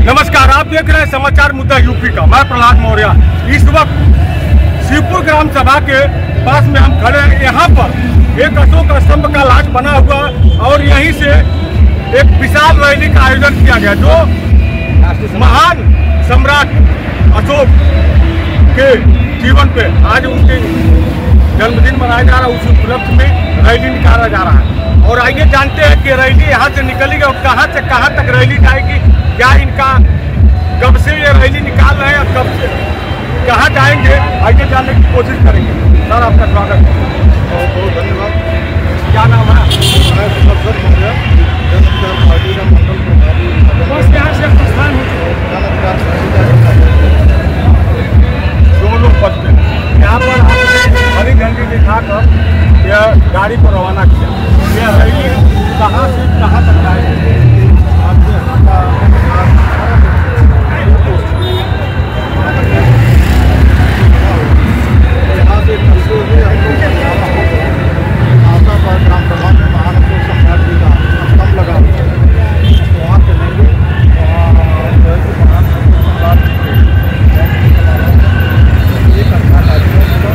नमस्कार, आप देख रहे हैं समाचार मुद्दा यूपी का। मैं प्रहलाद मौर्य। इस वक्त शिवपुर ग्राम सभा के पास में हम खड़े हैं। यहाँ पर एक अशोक स्तंभ का लाश बना हुआ और यहीं से एक विशाल रैली का आयोजन किया गया, जो महान सम्राट अशोक के जीवन पे आज उनके जन्मदिन मनाया जा रहा है। उस उपलक्ष्य में रैली निकाला जा रहा है और आइए जानते हैं कि रैली यहाँ से निकलेगी और कहाँ से कहाँ तक रैली जाएगी, क्या इनका कब से ये रैली निकाल रहे हैं और कब से कहाँ जाएंगे, आइए जानने की कोशिश करेंगे। सर, आपका स्वागत है। बहुत बहुत धन्यवाद। क्या नाम है? मैं सुदर्शन मौर्य, जनअधिकार पार्टी का मंडल प्रभारी। यहाँ से प्रस्थान दो लोग बचते हैं। यहाँ पर हमने हरी झंडी दिखाकर यह गाड़ी को रवाना किया। यह रैली कहाँ से कहाँ तक जाएगी? आपके यहाँ से चलते हुए हम लोग आशाबाद ग्राम सभा में महान अशोक सम्राट जी का स्तंभ लगा हुआ है, वहाँ चलेंगे। महान अशोक सम्राट एक अच्छा कार्यक्रम होगा।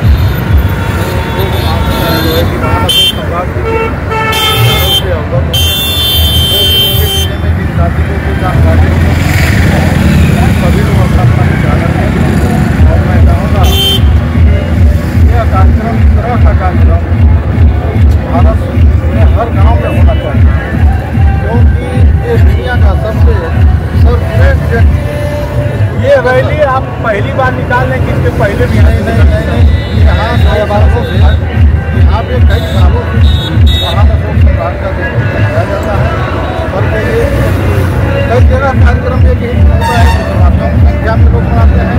महान अशोक सम्राट जी के अवगत में जिन नागरिकों को जानकारी सभी लोग अपना अपना विचार रखें। और मैं चाहूँगा यह कार्यक्रम इस तरह का कार्यक्रम भारत में हर गांव में होना चाहिए, क्योंकि ये दुनिया का सबसे सर्वश्रेष्ठ। ये रैली आप पहली बार निकाल रहे हैं कि इसके पहले भी? नहीं, यहाँ पे कई सालों से महान अशोक सम्राट का मनाया जाता है। और कई जगह कार्यक्रम एक ही होता है, कम संख्या में लोग मनाते हैं।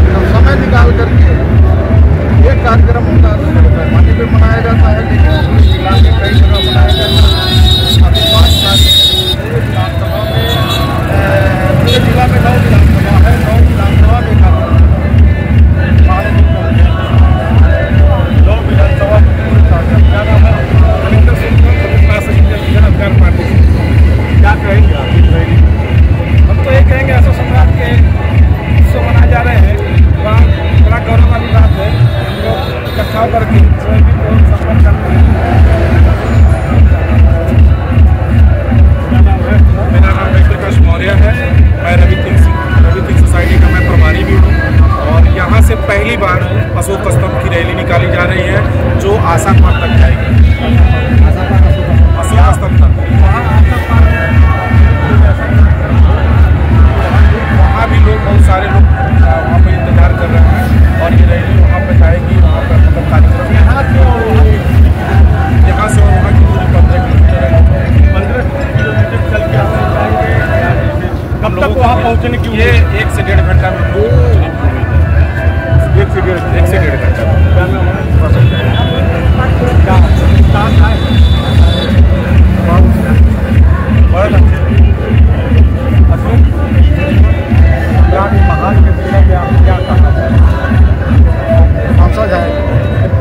जब समय निकाल करके एक कार्यक्रम होता है तो पैमाने पर मनाया जाता है, लेकिन पूरे जिला में कई जगह मनाया जाता है। अभी 5 तारीख विधानसभा में पूरे जिला में 9 विधानसभा है, 9 विधानसभा में कार्यक्रम क्या कहेंगे आप इस रैली? हम तो ये कहेंगे अशोक सम्राट के उत्सव मनाए जा रहे हैं, बड़ा गौरव वाली बात है। हम लोग इकट्ठा होकर के रैली को सफल करते हैं। मेरा नाम वेंकटेश मौर्य है। मैं रवि थिंक सोसाइटी का मैं प्रभारी भी हूँ और यहाँ से पहली बार अशोक स्तंभ की रैली निकाली जा रही है, जो आशापार तक जाएगी। अशोक स्तंभ तक वहाँ भी लोग, बहुत सारे लोग वहाँ पर इंतजार कर रहे हैं और ये रैली वहाँ पर जाएगी। वहाँ पर मतलब कार्यक्रम यहाँ से और वहाँ की दूरी 15 किलोमीटर है। 15 किलोमीटर चल के आप जाएंगे। कब तक वहाँ पहुँचने की? ये 1 से 1.5 घंटा में पहुँचने की उम्मीद है। 1 से 1.5 घंटा। क्या मैं बड़े अच्छे अशोक महान के विषय में आप क्या कहना चाहेंगे? वंशज है,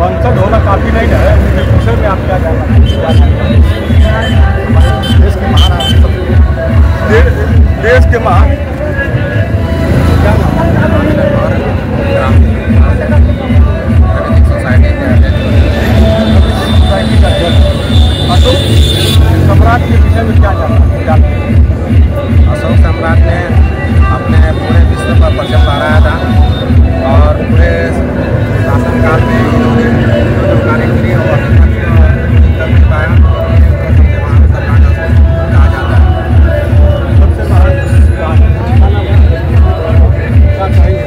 वंशज होना काफ़ी नहीं है, उसके विषय में आप क्या कहना चाहेंगे? देश के महान देश के महान क्या अशोक सम्राट के विषय में क्या जानते हैं? अशोक सम्राट ने अपने पूरे विश्व पर परचम लहराया था और पूरे शासनकाल में इन्होंने जो कार्य किए वो कर पाया। सबसे महान सम्राट कहा जाता है। सबसे महान क्या चाहिए?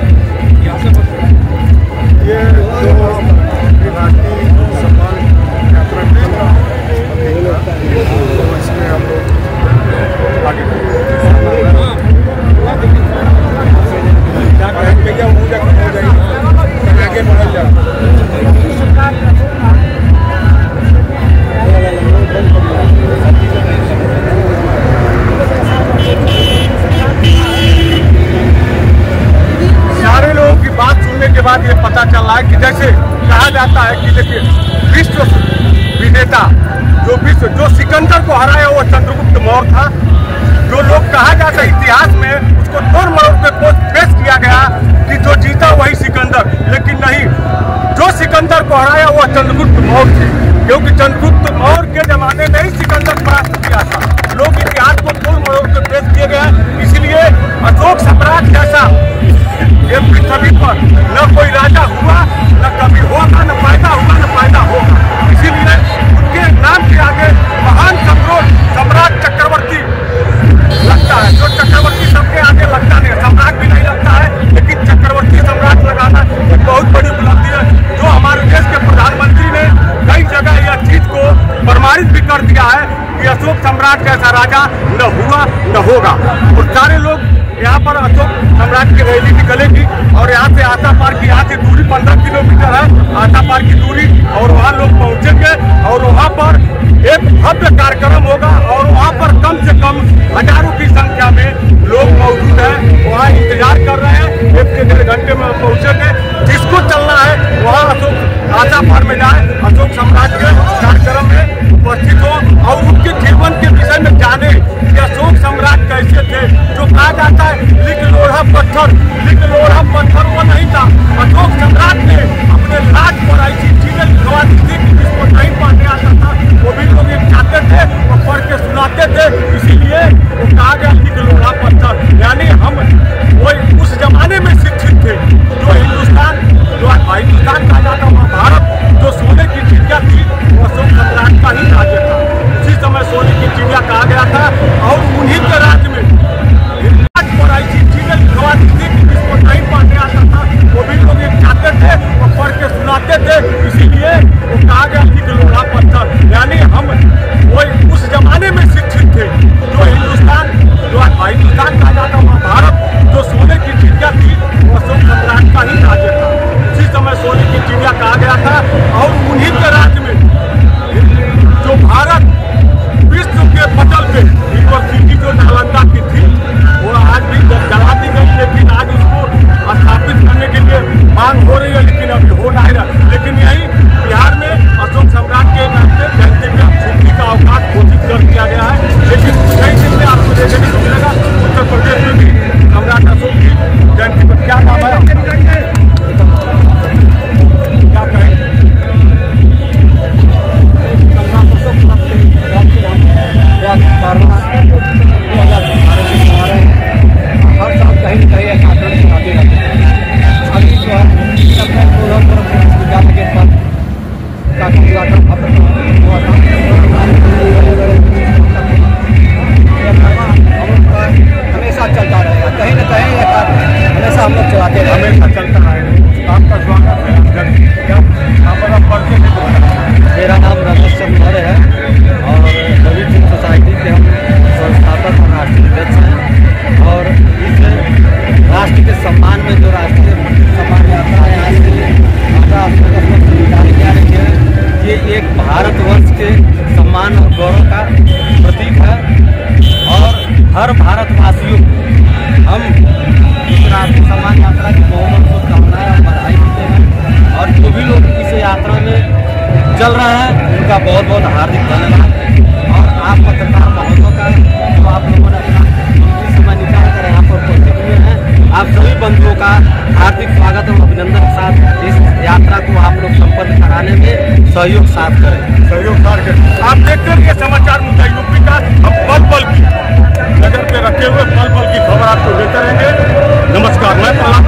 ये जो भारतीय सम्मान यात्रा तो इसमें हम लोग आगे क्या कहेंगे? क्या हो जाएगी आगे बढ़ल जाए। सारे लोगों की बात सुनने के बाद ये पता चल रहा है कि जैसे कहा जाता है कि देखिए विश्व विजेता जो सिकंदर को हराया वो चंद्रगुप्त मौर्य था। कहा जाता है इतिहास में उसको तोड़ मरोड़ पे पेश किया गया कि जो जीता वही सिकंदर, लेकिन नहीं, जो सिकंदर को हराया वह चंद्रगुप्त मौर्य थे, क्योंकि चंद्रगुप्त मौर्य के जमाने में ही सिकंदर परास्त किया था। लोग इतिहास को तोड़ मरोड़ पे पेश किए गए, इसलिए अशोक सम्राट जैसा ये पृथ्वी पर न कोई राजा हुआ, न कभी होगा, न पैदा हुआ, न पैदा होगा। इसीलिए उनके नाम के आगे महान सम्राट चक्रवर्ती लगता है। जो चक्रवर्ती सबके आगे लगता नहीं, सम्राट भी नहीं लगता है, लेकिन चक्रवर्ती सम्राट लगाना एक बहुत बड़ी उपलब्धि है, जो हमारे देश के प्रधानमंत्री ने कई जगह यह चीज को प्रमाणित भी कर दिया है कि अशोक सम्राट जैसा राजा न हुआ न होगा। और सारे लोग यहाँ पर अशोक सम्राट की रैली निकलेगी और यहाँ से आसा पार की, यहाँ से दूरी 15 किलोमीटर है आसा पार की दूरी, और वहाँ लोग पहुँचेंगे और वहाँ पर एक भव्य कार्यक्रम होगा और वहाँ पर कम से कम हजारों की संख्या में लोग मौजूद हैं, वहाँ इंतजार कर रहे हैं। 1 से 1.5 घंटे में पहुँचेंगे। जिसको चलना है वहाँ अशोक आसा पार में जाए, अशोक सम्राट के कार्यक्रम में उपस्थित हो और उनके जीवन के विषय में जाने कि अशोक सम्राट कैसे थे। जो कहा जाता है लिख लोढ़ा पत्थर वो नहीं था। अशोक सम्राट ने अपने राज पर ऐसी चीजें लिखवा दी थी कि जिसको नहीं पढ़ने आता था वो भी लोग एक चाहते थे और पढ़ के सुनाते थे, इसीलिए वो कहा गया लिख लोढ़ा पत्थर। यानी हम वो उस जमाने में शिक्षित थे। जो हिंदुस्तान कहा जाता वहाँ भारत जो सोने की चिड़िया थी वो अशोक सम्राट का ही राज्य था। उसी समय सोने की चिड़िया कहा गया था और उन्हीं के राज्य में ऐसी चीजें लिखवा दी थी कि जिसको नहीं पढ़ने आता था वो भी लोग एक चाहते थे और पढ़ के सुनाते थे, इसीलिए वो कहा गया लिख लोढ़ा पत्थर। यानी हम वो उस जमाने में शिक्षित थे। जो हिंदुस्तान कहा जाता वहाँ भारत जो सोने की चिड़िया थी वो अशोक सम्राट का ही राज्य था। उसी समय सोने की चिड़िया कहा गया था और उन्हीं के राज्य में जो भारत विश्व के पटल पे यूनिवर्सिटी जो नालंदा की थी वो आज भी जला दी गई, लेकिन आज उसको स्थापित करने के लिए मांग हो रही है, लेकिन अभी हो नहीं रहा। लेकिन यही बिहार में अशोक सम्राट के नाम से जयंती में छुट्टी का अवकाश घोषित कर दिया गया है। लेकिन कई दिन में आपको देखने को मिलेगा उत्तर प्रदेश में भी सम्राट अशोक की जयंती पर क्या नाम है, क्या कहें। हर साल कहीं न कहीं एक आचरण सुनाते रहते हैं। अभी जो है विद्यालय के पर काफी उद्घाटन हुआ था। हमेशा चलता रहेगा, कहीं न कहीं एक हमेशा हम लोग चलाते रहेंगे, हमेशा चलता रहेगा। आपका स्वागत है। आप पढ़ते हैं? मेरा नाम रमेश चंद्र मौर्य है और रवि फिल्म सोसाइटी के हम संस्थापक और राष्ट्रीय अध्यक्ष हैं। और इस राष्ट्र के सम्मान में जो राष्ट्रीय सम्मान यात्रा है आज से निकाली जा रही है, ये एक भारतवर्ष के सम्मान और गौरव का प्रतीक है। और हर भारतवासियों को हम इस राष्ट्रीय सम्मान यात्रा की बहुत शुभकामनाएं और बधाई देते हैं। और जो भी लोग इस यात्रा में चल रहे हैं उनका बहुत बहुत हार्दिक धन्यवाद। और आप पत्रकार महोदयों का जो आप लोगों ने अपना कीमती समय निकाल कर यहाँ पर उपस्थित हुए हैं, आप सभी बंधुओं का हार्दिक स्वागत और अभिनंदन के साथ इस यात्रा को आप लोग संपन्न कराने में सहयोग साथ करें। आप देखते हैं ये समाचार मुद्दा यूपी का, हम पल पल की नजर पे रखे हुए पल पल की खबर आपको देते रहेंगे। नमस्कार, मैं प्रहलाद